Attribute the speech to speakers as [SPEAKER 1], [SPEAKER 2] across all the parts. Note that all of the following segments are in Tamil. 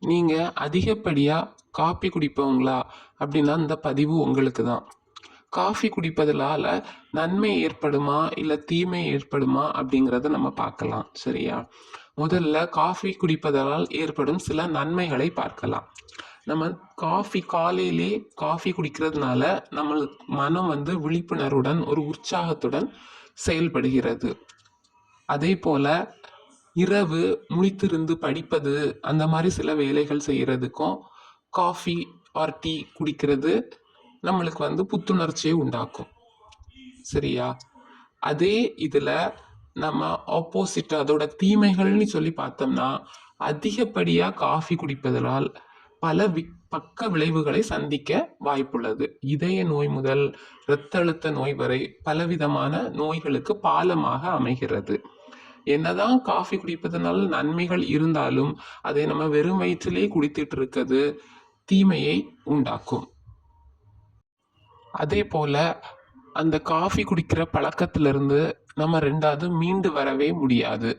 [SPEAKER 1] நீங்க அதிகப்படியா காபி குடிப்பவங்களா அப்படின்னா இந்த பதிவு உங்களுக்கு தான். காஃபி குடிப்பதனால நன்மை ஏற்படுமா இல்லை தீமை ஏற்படுமா அப்படிங்கிறத நம்ம பார்க்கலாம். சரியா? முதல்ல காஃபி குடிப்பதனால் ஏற்படும் சில நன்மைகளை பார்க்கலாம். நம்ம காலையிலே காஃபி குடிக்கிறதுனால நம்ம மனம் விழிப்புணர்வுடன் ஒரு உற்சாகத்துடன் செயல்படுகிறது. அதே போல இரவு முழித்திருந்து படிப்பது அந்த மாதிரி சில வேலைகள் செய்யறதுக்கும் காஃபி ஆர் டீ குடிக்கிறது நம்மளுக்கு புத்துணர்ச்சியை உண்டாக்கும். சரியா? அதே இதுல நம்ம ஆப்போசிட் அதோட தீமைகள்னு சொல்லி பார்த்தோம்னா அதிகப்படியா காஃபி குடிப்பதனால் பல பக்க விளைவுகளை சந்திக்க வாய்ப்புள்ளது. இதய நோய் முதல் இரத்த அழுத்த நோய் வரை பலவிதமான நோய்களுக்கு பாலமாக அமைகிறது. என்னதான் காஃபி குடிப்பதனால் நன்மைகள் இருந்தாலும் அதை நம்ம வெறும் வயிற்றிலே குடித்துட்டு இருக்கிறது தீமையை உண்டாக்கும். அதே போல அந்த காஃபி குடிக்கிற பழக்கத்திலிருந்து நம்ம ரெண்டாவது மீண்டு வரவே முடியாது.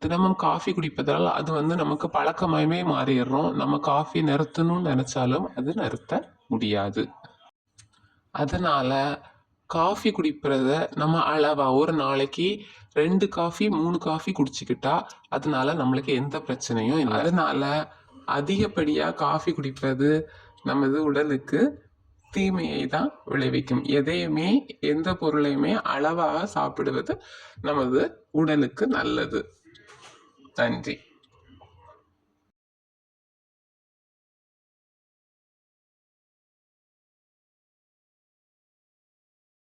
[SPEAKER 1] தினமும் காஃபி குடிப்பதால் அது நமக்கு பழக்கமாகவே மாறிடுறோம். நம்ம காஃபி நிறுத்தணும்னு நினைச்சாலும் அது நிறுத்த முடியாது. அதனால காஃபி குடிக்கிறத நம்ம அளவா ஒரு நாளைக்கு 2 காஃபி 3 காஃபி குடிச்சுக்கிட்டா அதனால நம்மளுக்கு எந்த பிரச்சனையும் இல்லை. அதனால அதிகப்படியா காஃபி குடிப்பது நமது உடலுக்கு தீமையை தான் விளைவிக்கும். எதையுமே எந்த பொருளையுமே அளவாக சாப்பிடுவது நமது உடலுக்கு நல்லது. நன்றி.